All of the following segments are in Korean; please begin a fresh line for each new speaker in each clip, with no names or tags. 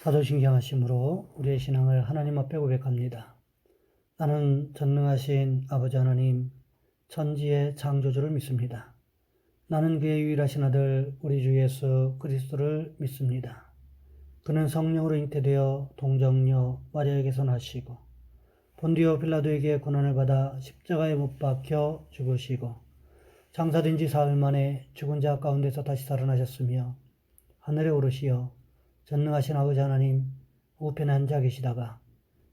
사도신경하심으로 우리의 신앙을 하나님 앞에 고백합니다. 나는 전능하신 아버지 하나님, 천지의 창조주를 믿습니다. 나는 그의 유일하신 아들 우리 주 예수 그리스도를 믿습니다. 그는 성령으로 잉태되어 동정녀 마리아에게서 나시고 본디오 빌라도에게 고난을 받아 십자가에 못 박혀 죽으시고 장사된 지 사흘 만에 죽은 자 가운데서 다시 살아나셨으며 하늘에 오르시어 전능하신 아버지 하나님 우편에 앉아 계시다가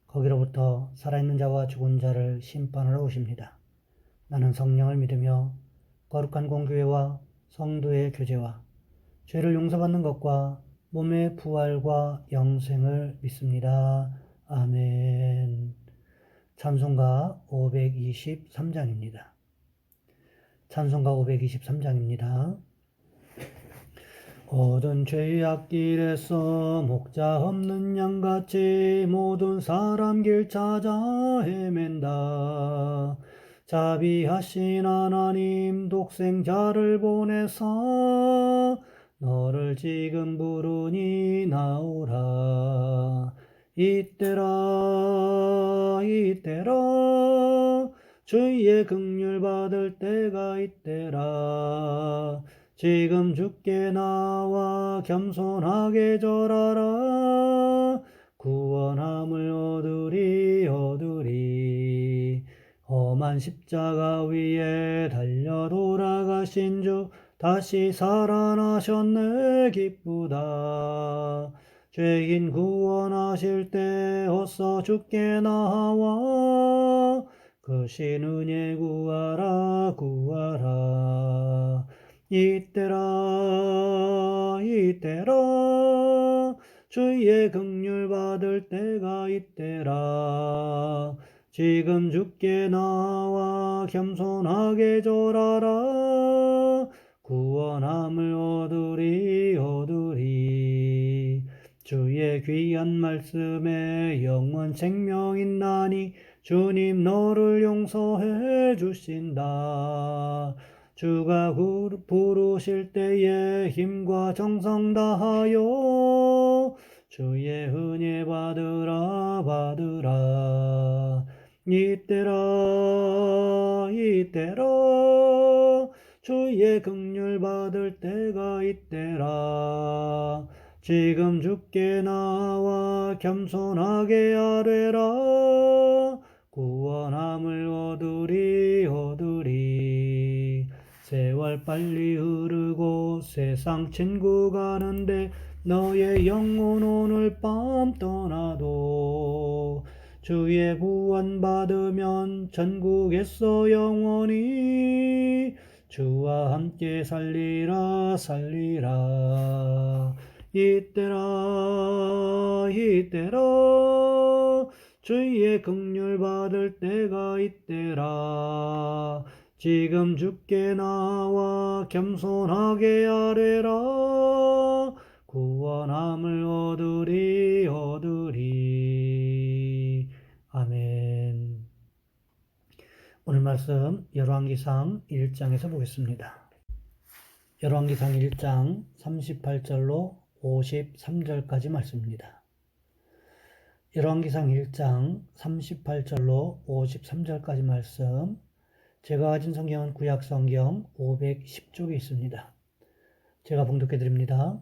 거기로부터 살아있는 자와 죽은 자를 심판하러 오십니다. 나는 성령을 믿으며 거룩한 공교회와 성도의 교제와 죄를 용서받는 것과 몸의 부활과 영생을 믿습니다. 아멘. 찬송가 523장입니다. 찬송가 523장입니다. 모든 죄악길에서 목자 없는 양같이 모든 사람 길 찾아 헤맨다. 자비하신 하나님 독생자를 보내사 너를 지금 부르니 나오라. 이때라 주의 긍휼 받을 때가 이때라. 지금 주께 나와 겸손하게 절하라. 구원함을 얻으리. 험한 십자가 위에 달려 돌아가신 주 다시 살아나셨네 기쁘다. 죄인 구원하실 때 어서 주께 나와 그 신 은혜 구하라. 이때라 주의 긍휼 받을 때가 이때라. 지금 주께 나와 겸손하게 절하라. 구원함을 얻으리. 주의 귀한 말씀에 영원 생명 있나니 주님 너를 용서해 주신다. 주가 부르실 때에 힘과 정성 다하여 주의 은혜 받으라. 이때라 주의 긍휼 받을 때가 이때라. 지금 주께 나와 겸손하게 아뢰라. 구원함을 얻으리. 세월 빨리 흐르고 세상 친구 가는데 너의 영혼 오늘 밤 떠나도 주의 구원 받으면 천국에서 영원히 주와 함께 살리라. 이때라 주의 긍휼 받을 때가 이때라. 지금 주께 나와 겸손하게 아뢰라. 구원함을 얻으리. 아멘. 오늘 말씀 열왕기상 1장에서 보겠습니다. 열왕기상 1장 38절로 53절까지 말씀입니다. 열왕기상 1장 38절로 53절까지 말씀, 제가 가진 성경은 구약성경 510쪽에 있습니다. 제가 봉독해 드립니다.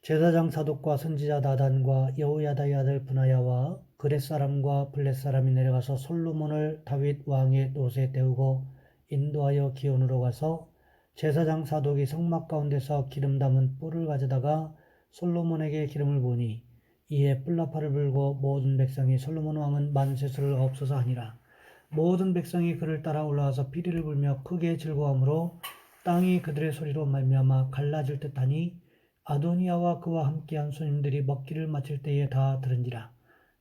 제사장 사독과 선지자 나단과 여호야다의 아들 브나야와 그렛 사람과 블렛 사람이 내려가서 솔로몬을 다윗 왕의 노새에 태우고 인도하여 기온으로 가서 제사장 사독이 성막 가운데서 기름 담은 뿔을 가져다가 솔로몬에게 기름을 부으니 이에 뿔나팔을 불고 모든 백성이 솔로몬 왕은 만세수를 없어서 하니라. 모든 백성이 그를 따라 올라와서 피리를 불며 크게 즐거워함으로 땅이 그들의 소리로 말미암아 갈라질 듯하니 아도니아와 그와 함께한 손님들이 먹기를 마칠 때에 다 들은지라.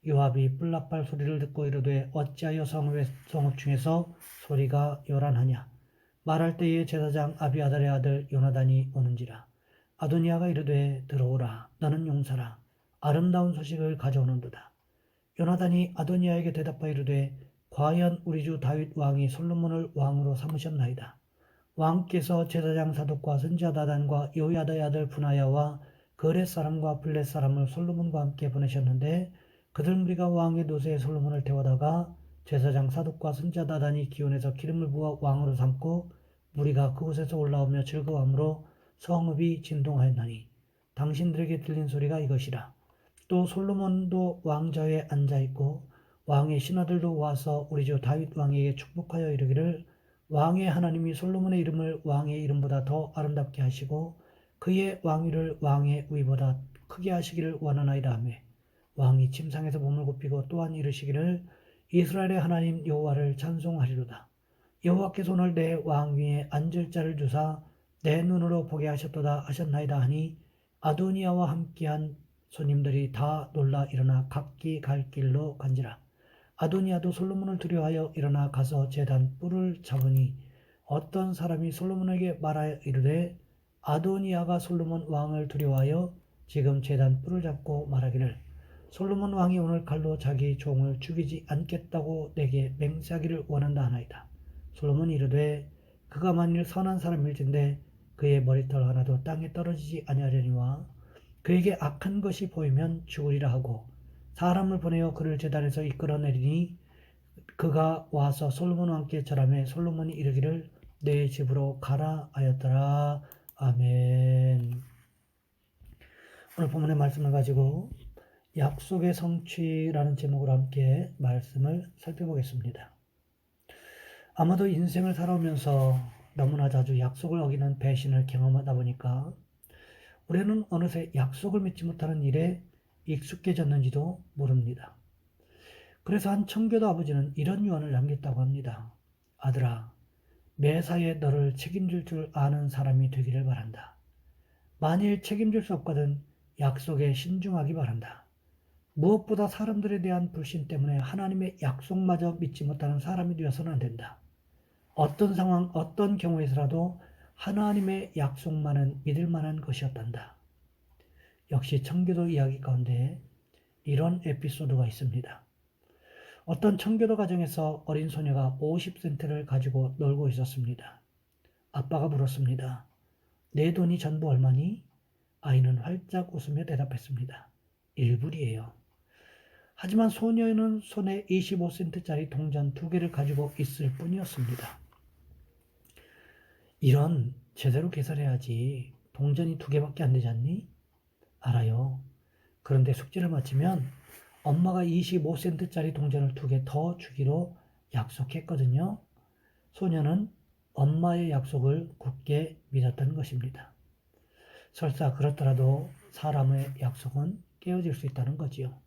요압이 뿔나팔 소리를 듣고 이르되 어찌하여 성읍 중에서 소리가 요란하냐. 말할 때에 제사장 아비아달의 아들 요나단이 오는지라. 아도니아가 이르되 들어오라. 너는 용사라. 아름다운 소식을 가져오는도다. 요나단이 아도니아에게 대답하여 이르되 과연 우리 주 다윗 왕이 솔로몬을 왕으로 삼으셨나이다. 왕께서 제사장 사독과 선지자 나단과 여호야다의 아들 브나야와 거렛 사람과 블렛 사람을 솔로몬과 함께 보내셨는데 그들 무리가 왕의 노새에 솔로몬을 태워다가 제사장 사독과 선지자 나단이 기온에서 기름을 부어 왕으로 삼고 무리가 그곳에서 올라오며 즐거워함으로 성읍이 진동하였나니 당신들에게 들린 소리가 이것이라. 또 솔로몬도 왕좌에 앉아있고 왕의 신하들도 와서 우리 주 다윗 왕에게 축복하여 이르기를 왕의 하나님이 솔로몬의 이름을 왕의 이름보다 더 아름답게 하시고 그의 왕위를 왕의 위보다 크게 하시기를 원하나이다 하며 왕이 침상에서 몸을 굽히고 또한 이르시기를 이스라엘의 하나님 여호와를 찬송하리로다. 여호와께서 오늘 내 왕위에 앉을 자를 주사 내 눈으로 보게 하셨도다 하셨나이다 하니 아도니아와 함께한 손님들이 다 놀라 일어나 각기 갈 길로 간지라. 아도니아도 솔로몬을 두려워하여 일어나 가서 제단 뿔을 잡으니 어떤 사람이 솔로몬에게 말하여 이르되 아도니아가 솔로몬 왕을 두려워하여 지금 제단 뿔을 잡고 말하기를 솔로몬 왕이 오늘 칼로 자기 종을 죽이지 않겠다고 내게 맹세하기를 원한다 하나이다. 솔로몬이 이르되 그가 만일 선한 사람일진데 그의 머리털 하나도 땅에 떨어지지 아니하려니와 그에게 악한 것이 보이면 죽으리라 하고 사람을 보내어 그를 제단에서 이끌어내리니 그가 와서 솔로몬 왕께 절하매 솔로몬이 이르기를 내 집으로 가라 하였더라. 아멘. 오늘 본문의 말씀을 가지고 약속의 성취라는 제목으로 함께 말씀을 살펴보겠습니다. 아마도 인생을 살아오면서 너무나 자주 약속을 어기는 배신을 경험하다 보니까 우리는 어느새 약속을 믿지 못하는 일에 익숙해졌는지도 모릅니다. 그래서 한 청교도 아버지는 이런 유언을 남겼다고 합니다. 아들아, 매사에 너를 책임질 줄 아는 사람이 되기를 바란다. 만일 책임질 수 없거든 약속에 신중하기 바란다. 무엇보다 사람들에 대한 불신 때문에 하나님의 약속마저 믿지 못하는 사람이 되어서는 안 된다. 어떤 상황, 어떤 경우에서라도 하나님의 약속만은 믿을 만한 것이었단다. 역시 청교도 이야기 가운데 이런 에피소드가 있습니다. 어떤 청교도 가정에서 어린 소녀가 50센트를 가지고 놀고 있었습니다. 아빠가 물었습니다. 내 돈이 전부 얼마니? 아이는 활짝 웃으며 대답했습니다. 1불이에요. 하지만 소녀는 손에 25센트짜리 동전 2개를 가지고 있을 뿐이었습니다. 이런 제대로 계산해야지 동전이 2개밖에 안 되지 않니? 알아요. 그런데 숙제를 마치면 엄마가 25센트짜리 동전을 2개 더 주기로 약속했거든요. 소녀는 엄마의 약속을 굳게 믿었던 것입니다. 설사 그렇더라도 사람의 약속은 깨어질 수 있다는 거지요.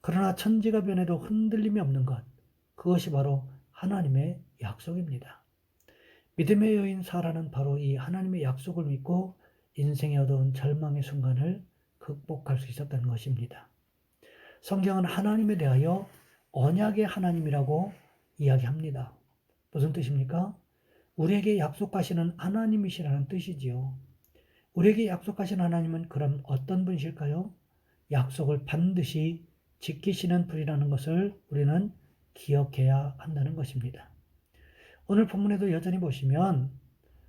그러나 천지가 변해도 흔들림이 없는 것, 그것이 바로 하나님의 약속입니다. 믿음의 여인 사라는 바로 이 하나님의 약속을 믿고 인생에 얻어온 절망의 순간을 극복할 수 있었다는 것입니다. 성경은 하나님에 대하여 언약의 하나님이라고 이야기합니다. 무슨 뜻입니까? 우리에게 약속하시는 하나님이시라는 뜻이지요. 우리에게 약속하신 하나님은 그럼 어떤 분이실까요? 약속을 반드시 지키시는 분이라는 것을 우리는 기억해야 한다는 것입니다. 오늘 본문에도 여전히 보시면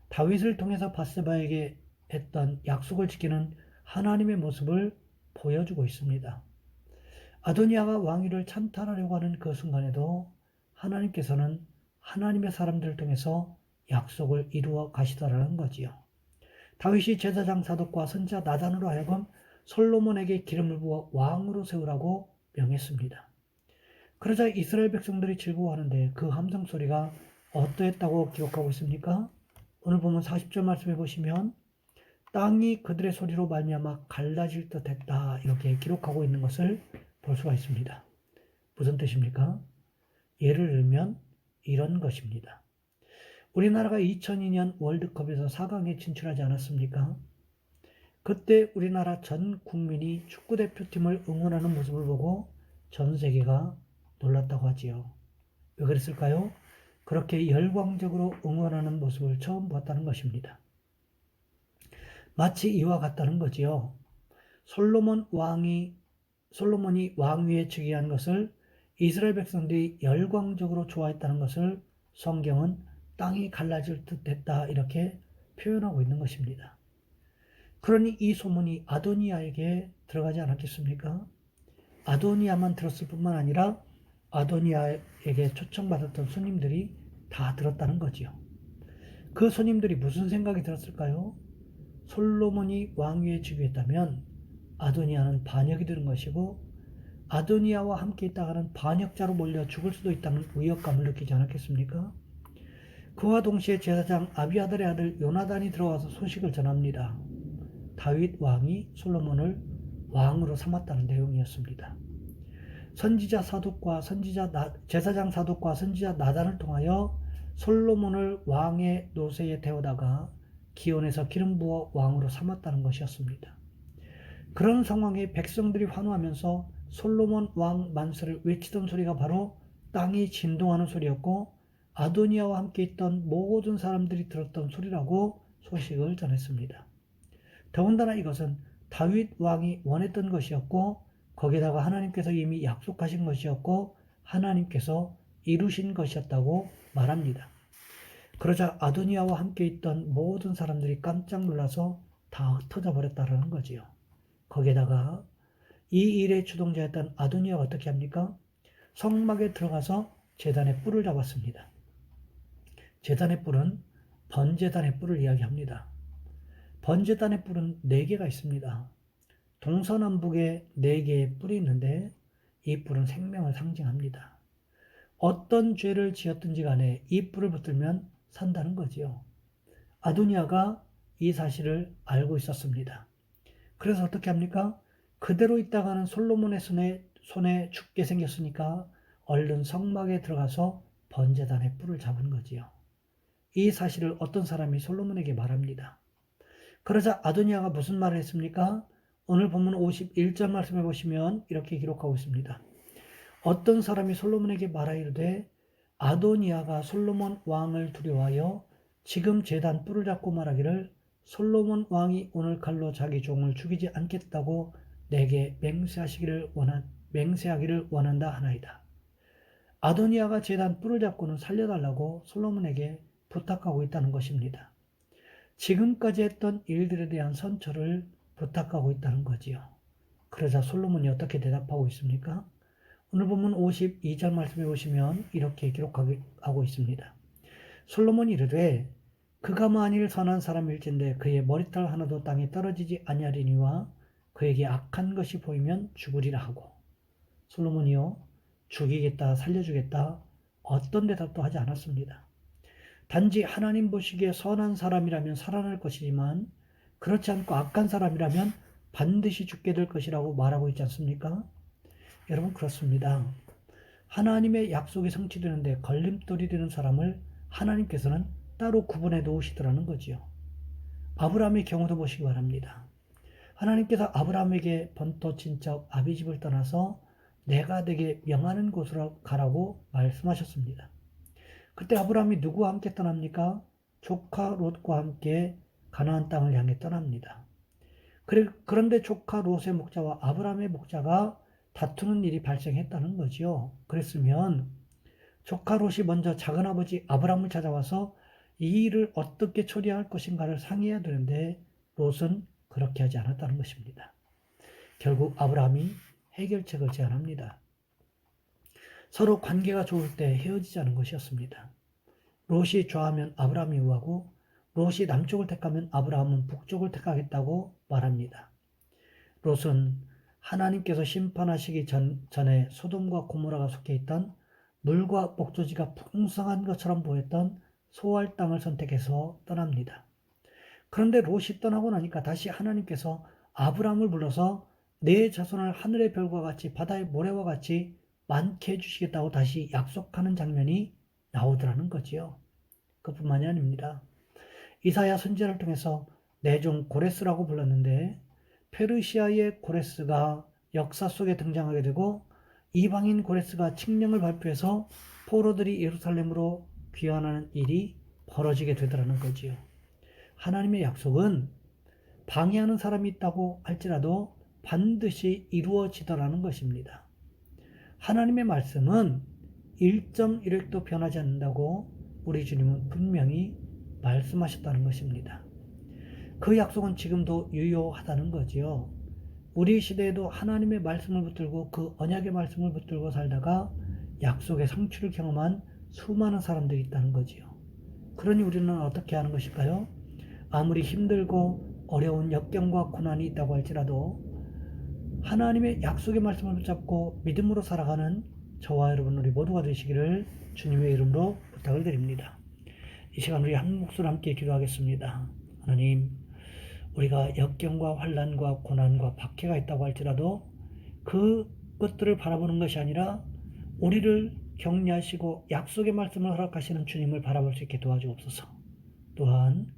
다윗을 통해서 밧세바에게 했던 약속을 지키는 하나님의 모습을 보여주고 있습니다. 아도니아가 왕위를 찬탈하려고 하는 그 순간에도 하나님께서는 하나님의 사람들을 통해서 약속을 이루어 가시더라는 거지요. 다윗이 제사장 사독과 선지자 나단으로 하여금 솔로몬에게 기름을 부어 왕으로 세우라고 명했습니다. 그러자 이스라엘 백성들이 즐거워하는데 그 함성 소리가 어떠했다고 기록하고 있습니까? 오늘 보면 40절 말씀해 보시면 땅이 그들의 소리로 말미암아 갈라질 듯했다 이렇게 기록하고 있는 것을 볼 수가 있습니다. 무슨 뜻입니까? 예를 들면 이런 것입니다. 우리나라가 2002년 월드컵에서 4강에 진출하지 않았습니까? 그때 우리나라 전 국민이 축구대표팀을 응원하는 모습을 보고 전 세계가 놀랐다고 하지요. 왜 그랬을까요? 그렇게 열광적으로 응원하는 모습을 처음 봤다는 것입니다. 마치 이와 같다는 거지요. 솔로몬이 왕위에 즉위한 것을 이스라엘 백성들이 열광적으로 좋아했다는 것을 성경은 땅이 갈라질 듯 했다 이렇게 표현하고 있는 것입니다. 그러니 이 소문이 아도니아에게 들어가지 않았겠습니까? 아도니아만 들었을 뿐만 아니라 아도니아에게 초청받았던 손님들이 다 들었다는 거지요. 그 손님들이 무슨 생각이 들었을까요? 솔로몬이 왕위에 즉위했다면 아도니아는 반역이 되는 것이고 아도니아와 함께 있다가는 반역자로 몰려 죽을 수도 있다는 위협감을 느끼지 않았겠습니까? 그와 동시에 제사장 아비아달의 아들 요나단이 들어와서 소식을 전합니다. 다윗 왕이 솔로몬을 왕으로 삼았다는 내용이었습니다. 제사장 사독과 선지자 나단을 통하여 솔로몬을 왕의 노새에 태우다가 기온에서 기름 부어 왕으로 삼았다는 것이었습니다. 그런 상황에 백성들이 환호하면서 솔로몬 왕 만세를 외치던 소리가 바로 땅이 진동하는 소리였고 아도니아와 함께 있던 모든 사람들이 들었던 소리라고 소식을 전했습니다. 더군다나 이것은 다윗 왕이 원했던 것이었고 거기다가 하나님께서 이미 약속하신 것이었고 하나님께서 이루신 것이었다고 말합니다. 그러자 아도니아와 함께 있던 모든 사람들이 깜짝 놀라서 다 흩어져 버렸다는 거지요. 거기에다가 이 일의 주동자였던 아도니아가 어떻게 합니까? 성막에 들어가서 제단의 뿔을 잡았습니다. 제단의 뿔은 번제단의 뿔을 이야기합니다. 번제단의 뿔은 4개가 있습니다. 동서남북에 4개의 뿔이 있는데 이 뿔은 생명을 상징합니다. 어떤 죄를 지었든지 간에 이 뿔을 붙들면 산다는 거지요. 아도니아가 이 사실을 알고 있었습니다. 그래서 어떻게 합니까? 그대로 있다가는 솔로몬의 손에 죽게 생겼으니까 얼른 성막에 들어가서 번제단의 뿔을 잡은 거지요. 이 사실을 어떤 사람이 솔로몬에게 말합니다. 그러자 아도니아가 무슨 말을 했습니까? 오늘 본문 51절 말씀해 보시면 이렇게 기록하고 있습니다. 어떤 사람이 솔로몬에게 말하이르되 아도니아가 솔로몬 왕을 두려워하여 지금 제단 뿔을 잡고 말하기를 솔로몬 왕이 오늘 칼로 자기 종을 죽이지 않겠다고 내게 맹세하기를 원한다 하나이다. 아도니아가 제단 뿔을 잡고는 살려달라고 솔로몬에게 부탁하고 있다는 것입니다. 지금까지 했던 일들에 대한 선처를 부탁하고 있다는 거지요. 그러자 솔로몬이 어떻게 대답하고 있습니까? 오늘 본문 52절 말씀해 보시면 이렇게 기록하고 있습니다. 솔로몬이 이르되 그가 만일 선한 사람일진데 그의 머리털 하나도 땅에 떨어지지 아니하리니와 그에게 악한 것이 보이면 죽으리라 하고 솔로몬이요 죽이겠다 살려주겠다 어떤 대답도 하지 않았습니다. 단지 하나님 보시기에 선한 사람이라면 살아날 것이지만 그렇지 않고 악한 사람이라면 반드시 죽게 될 것이라고 말하고 있지 않습니까? 여러분 그렇습니다. 하나님의 약속이 성취되는데 걸림돌이 되는 사람을 하나님께서는 따로 구분해 놓으시더라는 거지요. 아브라함의 경우도 보시기 바랍니다. 하나님께서 아브라함에게 번토 친척 아비집을 떠나서 내가 네게 명하는 곳으로 가라고 말씀하셨습니다. 그때 아브라함이 누구와 함께 떠납니까? 조카 롯과 함께 가나안 땅을 향해 떠납니다. 그런데 조카 롯의 목자와 아브라함의 목자가 다투는 일이 발생했다는 거지요. 그랬으면 조카 롯이 먼저 작은아버지 아브라함을 찾아와서 이 일을 어떻게 처리할 것인가를 상의해야 되는데 롯은 그렇게 하지 않았다는 것입니다. 결국 아브라함이 해결책을 제안합니다. 서로 관계가 좋을 때 헤어지자는 것이었습니다. 롯이 좌하면 아브라함이 우하고 롯이 남쪽을 택하면 아브라함은 북쪽을 택하겠다고 말합니다. 롯은 하나님께서 심판하시기 전에 소돔과 고모라가 속해 있던 물과 목조지가 풍성한 것처럼 보였던 소알 땅을 선택해서 떠납니다. 그런데 롯이 떠나고 나니까 다시 하나님께서 아브라함을 불러서 내 자손을 하늘의 별과 같이 바다의 모래와 같이 많게 해주시겠다고 다시 약속하는 장면이 나오더라는 거지요. 그뿐만이 아닙니다. 이사야 선지자를 통해서 내 종 고레스라고 불렀는데 페르시아의 고레스가 역사 속에 등장하게 되고 이방인 고레스가 칙령을 발표해서 포로들이 예루살렘으로 귀환하는 일이 벌어지게 되더라는 거지요. 하나님의 약속은 방해하는 사람이 있다고 할지라도 반드시 이루어지더라는 것입니다. 하나님의 말씀은 1.1획도 변하지 않는다고 우리 주님은 분명히 말씀하셨다는 것입니다. 그 약속은 지금도 유효하다는 거지요. 우리 시대에도 하나님의 말씀을 붙들고 그 언약의 말씀을 붙들고 살다가 약속의 성취를 경험한 수많은 사람들이 있다는 거지요. 그러니 우리는 어떻게 하는 것일까요? 아무리 힘들고 어려운 역경과 고난이 있다고 할지라도 하나님의 약속의 말씀을 붙잡고 믿음으로 살아가는 저와 여러분 우리 모두가 되시기를 주님의 이름으로 부탁을 드립니다. 이 시간 우리 한 목소리 함께 기도하겠습니다. 하나님, 우리가 역경과 환난과 고난과 박해가 있다고 할지라도 그 것들을 바라보는 것이 아니라 우리를 격려하시고 약속의 말씀을 허락하시는 주님을 바라볼 수 있게 도와주옵소서. 또한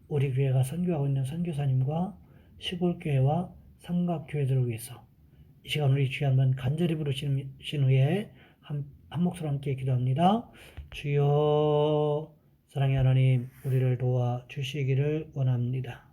우리 교회가 선교하고 있는 선교사님과 시골교회와 삼각교회들을 위해서 이 시간 우리 주여 한번 간절히 부르신 후에 한 목소리 함께 기도합니다. 주여, 사랑의 하나님, 우리를 도와 주시기를 원합니다.